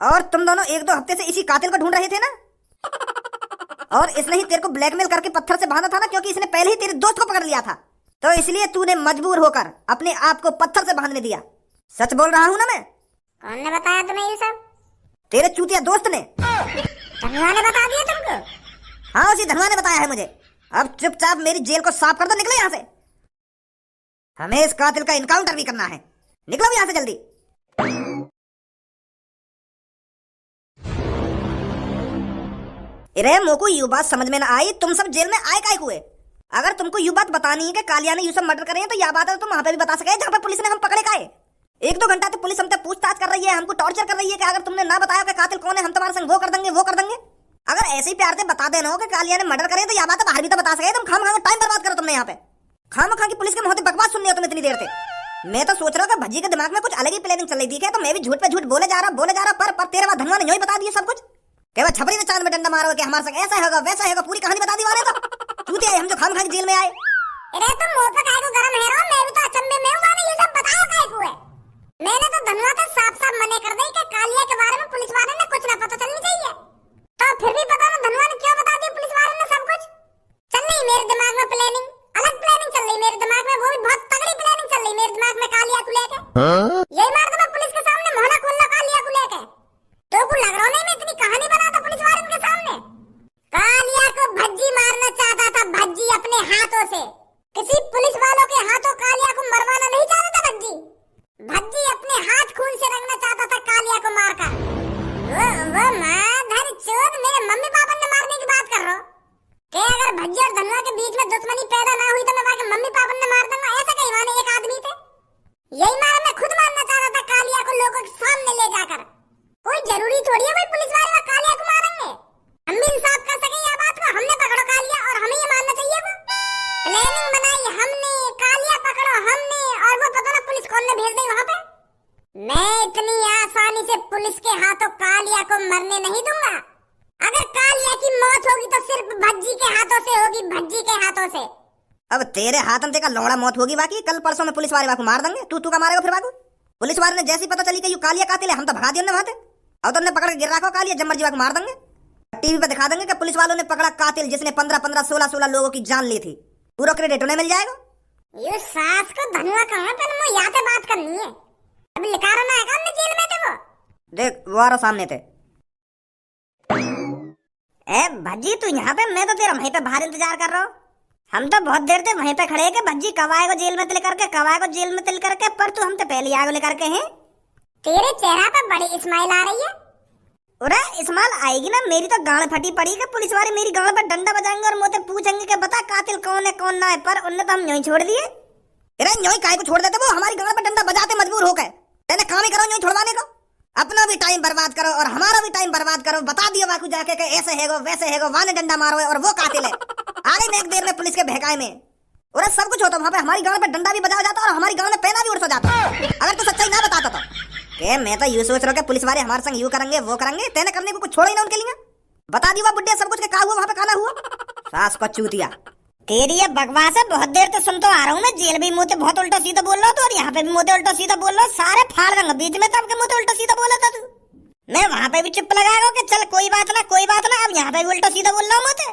और तुम दोनों एक दो हफ्ते से इसी कातिल को ढूंढ रहे थे ना? और इसने ही तेरे को ब्लैकमेल करके पत्थर से बांधा था ना, क्योंकि इसने पहले ही तेरे दोस्त को पकड़ लिया था, तो इसलिए तूने मजबूर होकर अपने आप को पत्थर से बांधने दिया। सच बोल रहा हूँ ना मैं? कौन ने बताया तुम्हें ये सब? तेरे चूतिया दोस्त ने। धनवा ने बता दिया तुमको? हाँ, उसी धनवा ने बताया है मुझे। अब चुपचाप मेरी जेल को साफ कर दो, निकलो यहाँ से। हमें इस कातिल का इनकाउंटर भी करना है। निकलो यहाँ से जल्दी। अरे मोको यू बात समझ में ना आई, तुम सब जेल में आए काहे हुए? अगर तुमको यू बात बतानी है कि कालिया ने यू सब मर्डर करे हैं, तो यह बात है तुम वहां पे भी बता सके जहाँ पर पुलिस ने हम पकड़े काहे। 1-2 घंटा तो पुलिस हमसे पूछताछ कर रही है, हमको टॉर्चर कर रही है कि अगर तुमने ना बताया कि कातिल कौन है, हम तुम्हारे संग वो कर देंगे। अगर ऐसे ही प्यार से बता देना हो कि कालिया ने मर्डर करे, तो यह बात बाहर भी तो बता सके। तुम खाम टाइम बर्बाद करो तुमने यहाँ पे। खाम की पुलिस के मुंह से बकवास सुननी है तुम इतनी देर से। मैं तो सोच रहा हूँ कि भज्जी के दिमाग में कुछ अलग ही प्लानिंग चल रही थी, तो मैं भी झूठ पे झूठ बोले जा रहा पर तेरे बाद धनवा ने यूं ही बता दिया सब कुछ। क्या छपरी ने चांद में डंडा मारो कि हमारे संग ऐसा होगा वैसा होगा, पूरी कहानी बता दी वाले तो चूतिया हम जो खाम जेल में आए। अरे तुम मुंह पे काहे को गरम है रो? मैं भी तो अचंभे में हूं, मैंने ये सब बताया काहे को है? मैंने तो धनवा से साफ मना कर दी कि कालिया के बारे में पुलिस वाले ने कुछ ना पता चलनी चाहिए, तो फिर भी पता ना धनवा ने क्यों बता दिया पुलिस वाले ने सब कुछ। चल रही मेरे दिमाग में प्लानिंग, अलग प्लानिंग चल रही मेरे दिमाग में, वो भी बहुत तगड़ी प्लानिंग चल रही मेरे दिमाग में कालिया को लेके। यही मार दो पुलिस के सामने, मोहना खोल लो कालिया को लेके। तो को लग रहा नहीं मैं इतनी कहानी बनाता पुलिस वाले के सामने। कालिया को भज्जी मारना चाहता था, भज्जी अपने हाथों से। किसी पुलिस वालों के हाथों कालिया को मरवाना नहीं चाहता था भज्जी। भज्जी अपने हाथ खून से रंगना चाहता था कालिया को मारकर। वो माधर चोद मेरे मम्मी पापा ने मारने की बात कर रहा हो कि अगर भज्जी और धनवा के बीच में दुश्मनी पैदा ना हुई तो मैं वहां मम्मी पापा ने मार दूंगा, ऐसा कहीं माने एक आदमी थे। यही मारा मैं खुद मारना चाह रहा था कालिया को लोगों के सामने ले जाकर। कोई जरूरी थोड़ी है भाई पुलिस वाले कालिया को मारेंगे। हम भी इंसाफ कर सके यह बात को, हमने पकड़ो कालिया और हमें ये मानना चाहिए। वो प्लानिंग बनाई हमने, कालिया पकड़ो हमने, और वो पता ना पुलिस कौन ने भेज दी वहां पे। मैं इतनी आसानी से पुलिस के हाथों कालिया को मरने नहीं दूंगा। अगर कालिया की मौत होगी तो सिर्फ भज्जी के हाथों से होगी, भज्जी के हाथों से। अब तेरे हाथों से का लौड़ा मौत होगी, बाकी कल परसों में पुलिस वाले बाकू मार देंगे। तू का मारेगा फिर बाकू? पुलिस वाले ने जैसी पता चली कि यू कालिया कातिल है, हम तो भगा दिए वहां से, और तुमने पकड़ के गिर रखो कालिया, जब मर्जी बाकू मार देंगे। टीवी पे दिखा देंगे कि पुलिस वालों ने पकड़ा कातिल जिसने 15-15, 16-16 लोगों की जान ली थी। पूरा क्रेडिट उन्हें मिल जाएगा। ये सास को धनवा कहां पे मैं यहाँ पे बात करनी है। अभी लिखा रहना है हमने जेल में थे वो। देख वो आ रहा सामने थे। ए भज्जी तू यहाँ पे, मैं तो तेरा वहीं पे बाहर इंतजार कर रहा हूँ। हम तो बहुत देर से वहीं पे खड़े हैं कि भज्जी कब आएगा जेल में तिल करके, कब आएगा जेल में तिल करके, पर तू हम तो पहले आगे लेकर के हैं। तेरे चेहरा पे बड़ी स्माइल आ रही है। अरे इस्माइल आएगी ना, मेरी तो गांड फटी पड़ी कि पुलिस वाले मेरी गांड पर डंडा बजाएंगे और मुझसे पूछेंगे कि बता कातिल कौन है कौन ना है, पर उनने तो हम यूं ही छोड़ दिए। अरे यूं ही काहे को छोड़ देते? वो हमारी गांड पर डंडा बजाते मजबूर हो गए। तेने काम ही करो यूं छुड़वाने को। अपना भी टाइम बर्बाद करो और हमारा भी टाइम बर्बाद करो। बता दियो बाकू जाके कि ऐसे हैगो वैसे हैगो, वाने डंडा मारो और वो कातिल है। आगे में एक देर में पुलिस के बहकाए में और सब कुछ होता, वहां पे हमारी गांड पर डंडा भी बजाया जाता और हमारी गांड में पैना भी उड़ जाता। अगर तू सच्चाई ना बताता तो के मैं तो यूं सोच रहा हूं कि पुलिस वाले हमारे संग यूं करेंगे वो करेंगे, तेने करने को कुछ छोड़ा ही ना उनके लिए। बता दिया बुड्ढे सब कुछ के का हुआ वहां पे, खाना हुआ। सास को चूतिया तेरी ये बकवास है, बहुत देर से सुन तो आ रहा हूँ मैं। जेल भी मुझे बहुत उल्टा सीधा बोल रहा था और यहाँ पे भी मुझे उल्टा सीधा बोल रहा, सारे फाड़ देंगे बीच में तब के मुझे उल्टा सीधा बोला था तू। मैं वहाँ पे भी चुप लगाएगा कि चल कोई बात ना कोई बात ना, अब यहाँ पे भी उल्टा सीधा बोल रहा हूँ मुझे।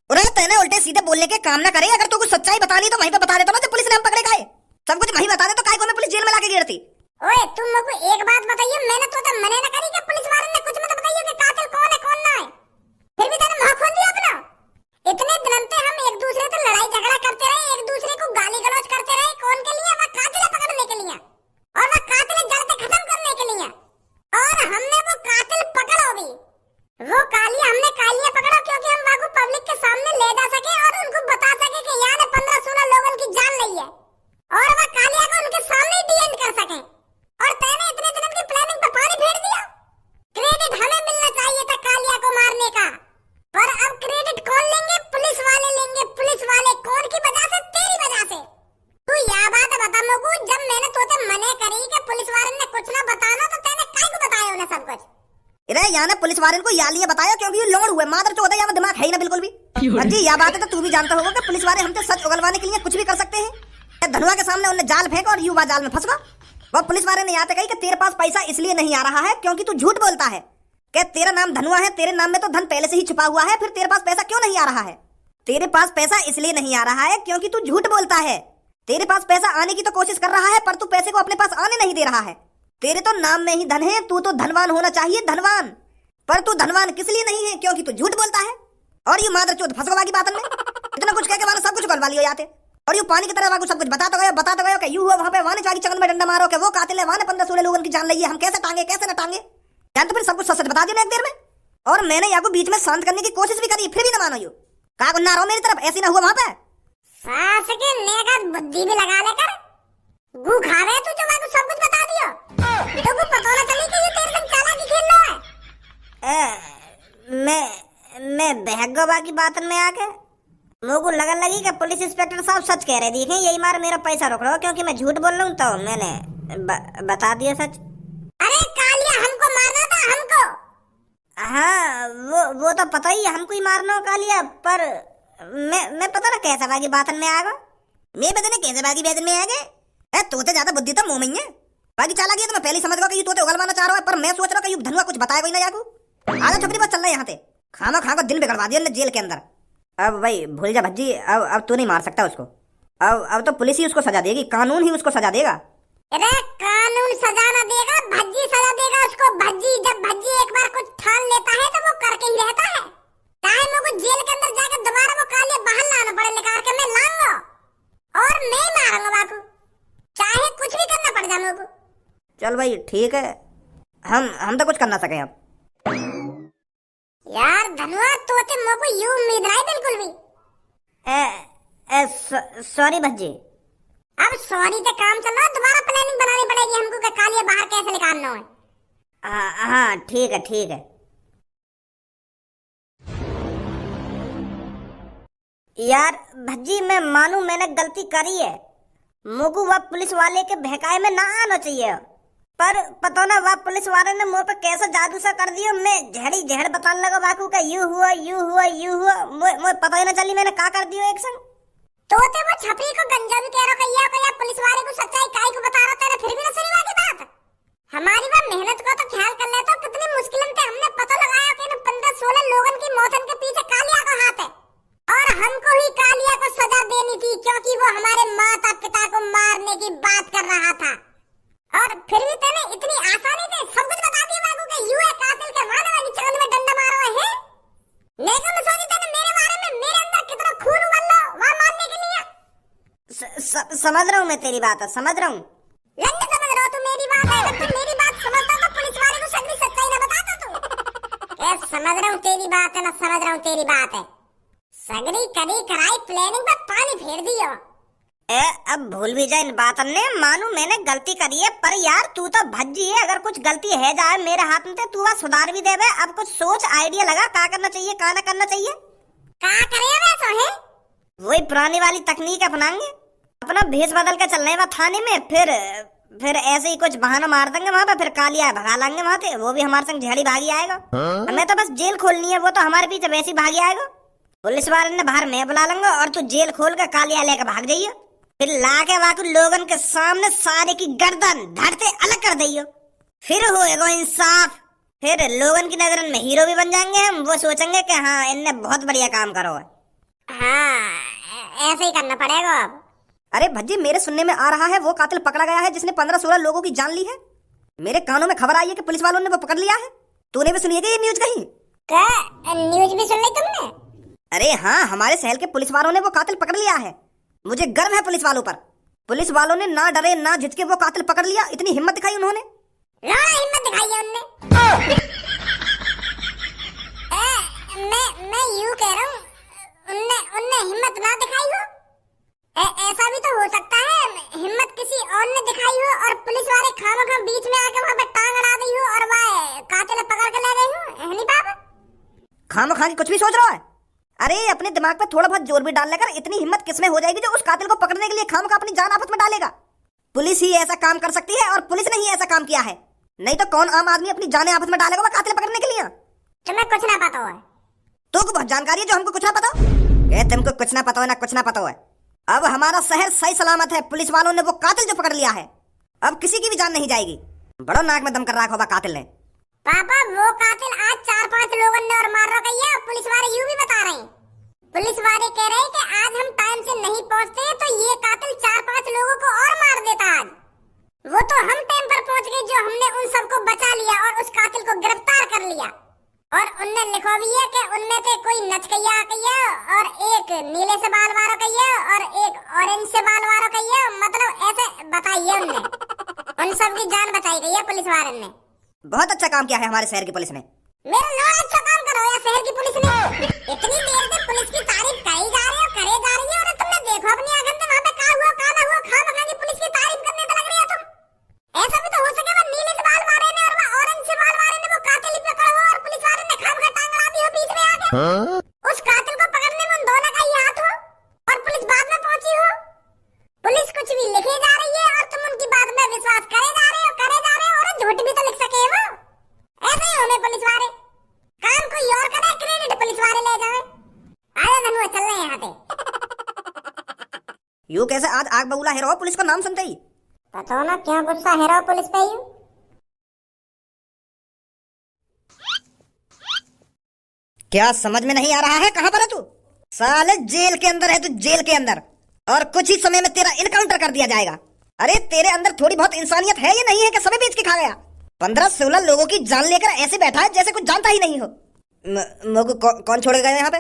अरे तेने उल्टे सीधे बोलने के काम ना करे। अगर तू कुछ सच्चाई बतानी तो वहीं पे बता देता ना, पुलिस ने हम पकड़े गए। सब कुछ वहीं बता दे तो काय को मैं पुलिस जेल में लाके गिरती। ओए तुम लोग को एक बात बताइए, मैंने तो मना ना करी कि पुलिस वाले ने कुछ मत बताइए कि कातिल कौन है कौन ना है, फिर भी तेने मुंह खोल दिया अपना। इतने दिन से हम एक दूसरे से लड़ाई झगड़ा करते रहे, एक दूसरे को गाली गलौज करते रहे, कौन के लिए? वह कातिल पकड़ने के लिए, और वह कातिल जड़ से खत्म करने के लिए। और हमने वो कातिल पकड़ा भी, वो कालिया हमने कालिया पकड़ा क्योंकि हम वाकू पब्लिक के सामने ले जा सके और उनको बता सके कि यहाँ ने 15-16 लोगों की जान ली है, और वह कालिया को उनके सामने डी एंड कर सके। और तेने इतने दिन की प्लानिंग पे पानी फेर दिया। क्रेडिट हमें मिलना चाहिए था कालिया को मारने का, पर अब क्रेडिट कौन लेंगे? पुलिस वाले लेंगे। पुलिस वाले कौन की वजह से? तेरी वजह से। तू यह बात बता मुझको, जब मैंने तोते मने करी कि पुलिस वाले ने कुछ ना बताना तो तेने काय को बताया उन्हें सब कुछ? अरे यहाँ ने पुलिस वाले को या लिए बताया क्योंकि ये लोड़ हुए मादर चौदह, यहाँ दिमाग है ही ना बिल्कुल भी। जी यह बात है तो तू भी जानता होगा कि पुलिस वाले हमसे सच उगलवाने के लिए कुछ भी कर सकते हैं। धनुआ के सामने उन्हें जाल फेंक और युवा जाल में फंस गया। वो पुलिस वाले ने यहाँ तक कही कि तेरे पास पैसा इसलिए नहीं आ रहा है क्योंकि तू झूठ बोलता है, क्या तेरा नाम धनुआ है, तेरे नाम में तो धन पहले से ही छुपा हुआ है, फिर तेरे पास पैसा क्यों नहीं आ रहा है? तेरे पास पैसा इसलिए नहीं आ रहा है क्योंकि तू झूठ बोलता है। तेरे पास पैसा आने की तो कोशिश कर रहा है पर तू पैसे को अपने पास आने नहीं दे रहा है। तेरे तो नाम में ही धन है, तू तो धनवान होना चाहिए, धनवान। पर तू धनवान किस लिए नहीं है? क्योंकि तू झूठ बोलता है। और ये मादर चोद फंसोगा की बातन में इतना कुछ कह के वाला सब कुछ करवा लियो जाते। और यू पानी की तरह वाकू सब कुछ बता तो गयो कि यू हुआ वहां पे वाने चाकी चंगन में डंडा मारो कि वो कातिल है, वाने 15-16 लोगों की जान ली है, हम कैसे टांगे कैसे न टांगे। जान तो फिर सब कुछ सच बता दियो ना एक देर में। और मैंने याकू बीच में शांत करने की कोशिश भी करी, फिर भी न मानो यू। का गुन्ना रहो मेरी तरफ, ऐसी ना हुआ वहां पे। सास के नेगत बुद्धि भी लगा लेकर गू खा रहे तू जो वाकू सब कुछ बता दियो। तो को पता ना चली कि ये तेरे संग चालाकी खेल रहा है। मैं बहगोबा की बात में आके मुझको लगन लगी कि पुलिस इंस्पेक्टर साहब सच कह रहे देखें, यही मार मेरा पैसा रोक रहा हो क्योंकि मैं झूठ बोल रहा हूँ, तो मैंने बता दिया सच। अरे कालिया हमको मारना था, हमको। हाँ वो तो पता ही, हमको ही मारना हो कालिया, पर मैं पता ना कैसे बाकी बातन में आ गया। मैं बदने कैसे बाकी बातन में आ गए। तोते ज्यादा बुद्धि तो मुंह में ही है, बाकी चाला गया तो मैं पहले समझ गया कि ये तोते उगलवाना चाह रहा है, पर मैं सोच रहा हूँ कि ये धनुआ कुछ बताएगा ही ना याकू। आजा छपरी बस चल रहा है यहाँ से, खाना खा कर दिन बिगड़वा दिया जेल के अंदर। अब भाई भूल जा भज्जी, अब तू नहीं मार सकता उसको। अब तो पुलिस ही उसको सजा देगी, कानून ही उसको सजा देगा। अरे कानून सजा ना देगा, भज्जी सजा देगा उसको। भज्जी जब भज्जी एक बार कुछ ठान लेता है तो वो करके ही रहता है। चाहे मुझको जेल के अंदर जाकर दोबारा वो कालिया बाहर लाना पड़े, निकाल के मैं लाऊंगा और मैं मारूंगा बापू, चाहे कुछ भी करना पड़ जाए मुझको। चल भाई ठीक है, हम तो कुछ कर ना सके अब। यार धनुआ तोते मुझको यूं उम्मीद नहीं बिल्कुल भी। सॉरी भज्जी। अब सॉरी से काम चल रहा है, दोबारा प्लानिंग बनानी पड़ेगी हमको कि कालिया बाहर कैसे निकालना है। हाँ ठीक है। यार भज्जी मैं मानू मैंने गलती करी है, मुझको वह पुलिस वाले के बहकाए में ना आना चाहिए, पर पता ना वह पुलिस वाले ने मुझ पे कैसा जादू सा कर दिया। मैं झड़ बताने लगा बाकू का यू हुआ मुझे पता ही ना चली मैंने क्या कर दिया एक संग। तोते वो छपरी को गंजा भी कह रहा कहिया पुलिस वाले को सच्चाई काई को बता रहा तेरे, फिर भी ना सुनी वाली बात। हमारी वो मेहनत को तो ख्याल कर ले तो कितनी मुश्किल से हमने पता लगाया कि 15-16 लोगों की मौतन के पीछे कालिया का हाथ है, और हमको ही कालिया को सजा देनी थी क्योंकि वो हमारे माता पिता को मारने की बात कर रहा था। और फिर भी तूने इतनी आसानी से सब कुछ बता दिया बाबू के यू है कातिल के वाले वाली चांद में डंडा मारा है। लेकिन सोची तूने मेरे बारे में, मेरे अंदर कितना खून उबल रहा वहां मारने के लिए। समझ रहा हूँ मैं तेरी बात, समझ रहा हूँ। लंड समझ रहा तू मेरी बात है, अगर तू मेरी बात समझता तो पुलिस वाले को सगली सच्चाई ना बताता तू। क्या समझ रहा हूँ तेरी बात है ना, समझ रहा हूँ तेरी बात है। सगली करी कराई प्लानिंग में पानी फेर दियो। अब भूल भी जाए इन बातन ने, मानू मैंने गलती करी है, पर यार तू तो भज्जी है, अगर कुछ गलती है जाए मेरे हाथ में तू वह सुधार भी देवे। अब कुछ सोच आइडिया लगा क्या करना चाहिए क्या ना करना चाहिए। क्या करे वैसा है? वही पुरानी वाली तकनीक अपनाएंगे, अपना भेष बदल के चलने वा थाने में, फिर ऐसे ही कुछ बहाना मार देंगे वहां पे, फिर कालिया भगा लाएंगे वहां से, वो भी हमारे संग झेड़ी भागी आएगा। हमें तो बस जेल खोलनी है, वो तो हमारे पीछे वैसे ही भागी आएगा। पुलिस वाले ने बाहर मैं बुला लूंगा और तू जेल खोल कर कालिया लेकर भाग जाइयो, फिर लाके वाकू लोगन के सामने सारे की गर्दन धड़ से अलग कर दियो, फिर होएगा इंसाफ। फिर लोगन की नजर में हीरो भी बन जाएंगे हम, वो सोचेंगे कि हाँ इनने बहुत बढ़िया काम करो है। हाँ ऐसे ही करना पड़ेगा अब। अरे भज्जी मेरे सुनने में आ रहा है वो कातिल पकड़ा गया है जिसने 15-16 लोगों की जान ली है। मेरे कानों में खबर आई है कि पुलिस वालों ने वो पकड़ लिया है। तूने भी सुनी है ये न्यूज कहीं? क्या न्यूज भी सुन ली तुमने? अरे हाँ, हमारे शहर के पुलिस वालों ने वो कातिल पकड़ लिया है। मुझे गर्व है पुलिस वालों पर। पुलिस वालों ने ना डरे ना झिझके वो कातिल पकड़ लिया। इतनी हिम्मत दिखाई उन्होंने। हिम्मत दिखाई है उनने। मैं यूं कह रहा हूँ उनने हिम्मत ना दिखाई हो। ऐसा भी तो हो सकता है हिम्मत किसी और ने दिखाई हो और पुलिस वाले खामोखा बीच में आके वहाँ पे टांग अड़ा दी हो और वह कातिल पकड़ के ले गई हो। नहीं बाबा खामोखा की कुछ भी सोच रहा है। अरे अपने दिमाग पे थोड़ा बहुत जोर भी डाल लेकर इतनी हिम्मत किसमें हो जाएगी जो उस कातिल को पकड़ने के लिए खामोखा अपनी जान आफत में डालेगा। पुलिस ही ऐसा काम कर सकती है और पुलिस ने ही ऐसा काम किया है, नहीं तो कौन आम आदमी अपनी जान आफत में डालेगा वो कातिल पकड़ने के लिए। तुम्हें कुछ ना पता है। तो बहुत जानकारी है जो हमको कुछ ना पता हो। तुमको कुछ ना पता हो ना कुछ ना पता हो। अब हमारा शहर सही सलामत है। पुलिस वालों ने वो कातिल जो पकड़ लिया है, अब किसी की भी जान नहीं जाएगी। बड़ा नाक में दम कर रखा होगा कातिल ने। पापा वो कातिल आज 4-5 लोगों ने और मार रखा है। पुलिस वाले यूं भी बता रहे हैं, पुलिस वाले कह रहे हैं कि आज हम टाइम से नहीं पहुंचते तो ये कातिल 4-5 लोगों को और मार देता आज। वो तो हम टाइम पर पहुंच गए जो हमने उन सबको बचा लिया और उस कातिल को गिरफ्तार कर लिया। और उनने लिखा भी है कि उनमें से कोई नचकैया कहिए और एक नीले से बाल वाला कहिए और एक ऑरेंज से बाल वाला कहिए, मतलब ऐसे बताइए उनने। उन सब की जान बचाई गई है पुलिस वाले ने। बहुत अच्छा काम किया है हमारे शहर की पुलिस ने। मेरा नाम अच्छा काम करो या शहर की पुलिस ने। इतनी देर से पुलिस की तारीफ करी जा रही है, करे जा रही है, और तुमने देखो अपनी आंखों से वहाँ पे क्या हुआ क्या ना हुआ, खामखा की पुलिस की तारीफ करने तो लग रही है तुम। ऐसा भी तो हो सके वो नीले से बाल वाले ने और वो ऑरेंज से बाल वाले ने वो कातिल ही पकड़ा हो और पुलिस वाले ने खामखा टांग अड़ा दी हो बीच में आके। उस कातिल को पकड़ने में उन दोनों का ही हाथ हो और पुलिस बाद में पहुंची हो। पुलिस कुछ भी लिखे जा रही है और तुम उनकी बात में विश्वास करे जा रहे हो और झूठ भी तो लिख सके वो। ऐसे ही हमें पुलिस वाले काम कोई और करे, क्रेडिट पुलिस वाले ले जाए। आए धनुआ चल रहे यहाँ पे। यूं कैसे आज आग बबूला हेरो पुलिस का नाम सुनते ही? पता ना क्या गुस्सा हेरो पुलिस पे यूं। क्या समझ में नहीं आ रहा है? कहाँ पर है तू? साले जेल के अंदर है तू, जेल के अंदर, और कुछ ही समय में तेरा इनकाउंटर कर दिया जाएगा। अरे तेरे अंदर थोड़ी बहुत इंसानियत है या नहीं है कि सभी बेच के खा गया? 15-16 लोगों की जान लेकर ऐसे बैठा है जैसे कुछ जानता ही नहीं हो। कौन छोड़ गया यहाँ पे?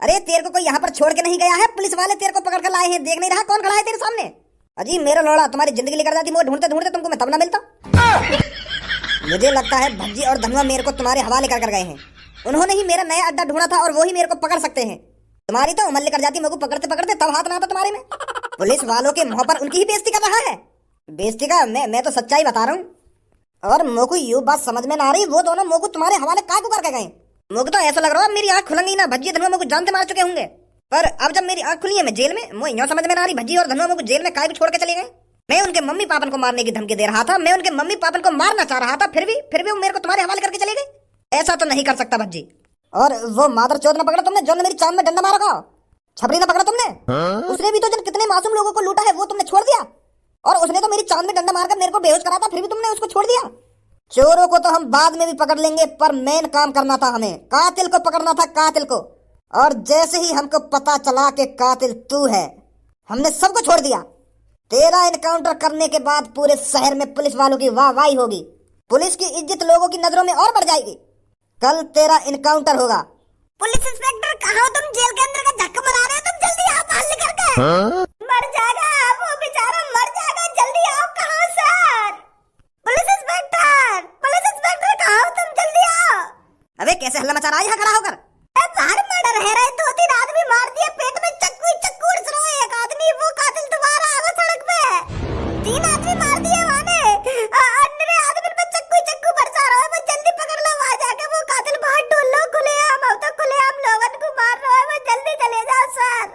अरे तेरे को कोई यहाँ पर छोड़ के नहीं गया है, पुलिस वाले तेरे को पकड़ कर लाए हैं। देख नहीं रहा कौन खड़ा है तेरे सामने? अजी मेरा लोड़ा तुम्हारी जिंदगी लेकर जाती, मुझे ढूंढते ढूंढते तुमको मैं तब ना मिलता। मुझे लगता है भज्जी और धनुआ मेरे को तुम्हारे हवाले कर गए हैं। उन्होंने ही मेरा नया अड्डा ढूंढा था और वो ही मेरे को पकड़ सकते हैं। तुम्हारी तो उमर लेकर जाती, मेरे को पकड़ते पकड़ते तब हाथ ना आता तुम्हारे में। पुलिस वालों के मुंह पर उनकी ही बेइज्जती कर रहा है। बेइज्जती का मैं तो सच्चाई बता रहा हूँ। और मोको ये बात समझ में ना आ रही, वो दोनों मोको तुम्हारे हवाले काय को करके गए? मोको तो ऐसा लग रहा है मेरी आंख खुलेंगी ना, भज्जी धनुआ मोको जानते मार चुके होंगे। पर अब जब मेरी आंख खुली है मैं जेल में, मुझे यहाँ समझ में ना आ रही भज्जी और धनुआ मोको जेल में काय को छोड़ के चले गए। मैं उनके मम्मी पापन को मारने की धमकी दे रहा था, मैं उनके मम्मी पापन को मारना चाह रहा था, फिर भी वो मेरे को तुम्हारे हवाले करके चले गए। ऐसा तो नहीं कर सकता भज्जी। और वो मादर चौथ न पकड़ा तुमने जो ने मेरी चांद में डंडा मारा का? छपरी न पकड़ा तुमने? उसने भी तो जन कितने मासूम लोगों को लूटा है वो तुमने छोड़ दिया। और उसने तो मेरी चांद में डंडा मारकर मेरे को बेहोश करा था, फिर भी तुमने उसको छोड़ दिया। चोरों को तो हम बाद में भी पकड़ लेंगे, पर मेन काम करना था हमें, कातिल को पकड़ना था, कातिल को। और जैसे ही हमको पता चला कि कातिल तू है, हमने सबको छोड़ दिया। तेरा इनकाउंटर करने के बाद पूरे शहर में पुलिस वालों की वाहवाही होगी, पुलिस की इज्जत लोगों की नजरों में और बढ़ जाएगी। कल तेरा इनकाउंटर होगा। पुलिस इंस्पेक्टर कहाँ हो तुम? जेल के अंदर का धक्का मरा रहे हो तुम, जल्दी आओ बाहर निकल के। मर जाएगा वो बेचारा, मर जाएगा, जल्दी आओ। कहाँ सर? पुलिस इंस्पेक्टर कहाँ हो तुम? जल्दी आओ। अबे कैसे हल्ला मचा रहा है यहाँ खड़ा होकर? बाहर मर्डर है रहे, 2-3 आदमी मार दिए, पेट में चक्कू उड़स रहा है। एक आदमी वो कातिल तुम्हारा आगे सड़क पे, 3 आदमी मार दिए वाने, अन्य आदमी पे चक्कू बरसा रहा है। वो जल्दी पकड़ लो, वहां जाके वो कातिल बाहर ढूंढ लो, खुलेआम अब तो खुलेआम लोगों को मार रहा है। वो जल्दी चले जाओ सर।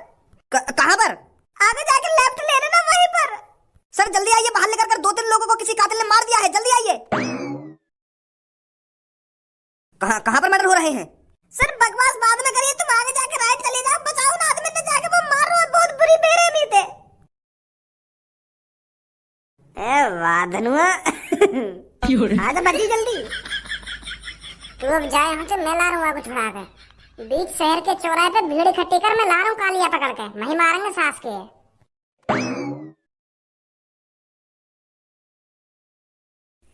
कहाँ पर? आगे जाके लेफ्ट ले लेना वहीं पर। सर जल्दी आइए, बाहर लेकर कर 2-3 लोगों को किसी कातिल ने मार दिया है, जल्दी आइए। कहाँ पर मर्डर हो रहे हैं? सर बकवास बाद में करिए, तुम आगे जाके राइट चले जाओ, बचाओ ना आदमी ने जाके, वो मार रहा है, बहुत बुरी बेरहमी थे। ए वाह धनुआ, आजा बच्ची जल्दी। तू अब जाए यहाँ से, मैं ला रहा हूँ कुछ उड़ा के। बीच शहर के चौराहे पे भीड़ इकट्ठी कर, मैं ला रहा हूँ कालिया पकड़ के, वहीं मारेंगे सास के।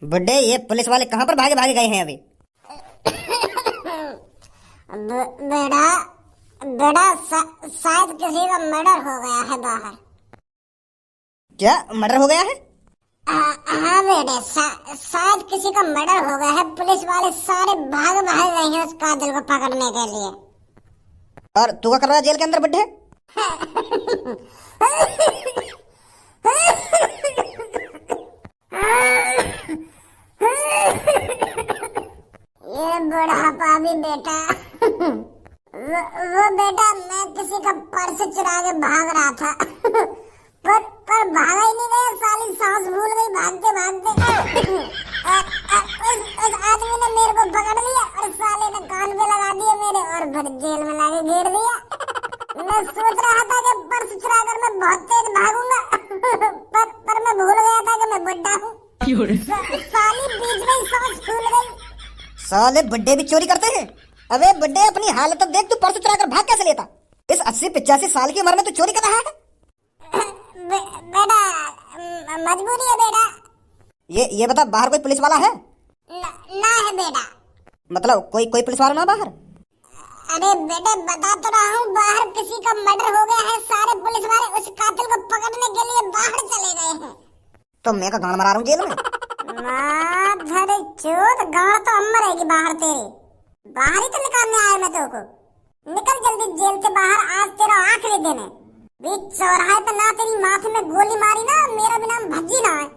बुड्ढे ये पुलिस वाले कहाँ पर भागे भागे गए हैं अभी? बेटा शायद किसी का मर्डर हो गया है बाहर। क्या मर्डर हो गया है? हाँ बेटे, शायद किसी का मर्डर हो गया है। पुलिस वाले सारे भाग रहे हैं उस कातिल को पकड़ने के लिए। और तू क्या कर रहा है जेल के अंदर बुड्ढे? ये बुढ़ापा भी बेटा, वो बेटा मैं किसी का पर्स चुरा के भाग रहा था, पर भागा ही नहीं गया, साली सांस भूल गई भागते भागते। उस आदमी ने मेरे को पकड़ लिया और साले ने कान पे लगा दिया मेरे और फिर जेल में लाके घेर दिया। मैं सोच रहा था कि पर्स चुरा कर मैं बहुत तेज भागूंगा, पर मैं भूल गया था कि मैं बुड्ढा हूँ। साली बीच में ही सांस फूल गई। साले बुड्ढे भी चोरी करते हैं। अबे बुड्ढे अपनी हालत तो देख, तू परसों चुरा कर भाग कैसे लेता? इस 80-85 साल की उम्र में तू चोरी कर रहा है? बेटा मजबूरी है बेटा। ये बता, बाहर कोई पुलिस वाला है? ना है बेटा। मतलब कोई पुलिस वाला ना बाहर? अरे बेटे बता तो रहा हूँ, बाहर किसी का मर्डर हो गया है, सारे पुलिस वाले उस कातिल को पकड़ने के लिए बाहर चले गए हैं। तो मैं का गांड मरा रहा हूँ जेल में। माधर चोद, गांड तो अम्मा रहेगी बाहर तेरे। बाहर ही तो निकालने आया मैं तेरे को। निकल जल्दी जेल से बाहर, आज तेरा आखिरी दिन है। बीच चौराहे पे ना तेरी माथे में गोली मारी ना, मेरा भी नाम भज्जी ना है।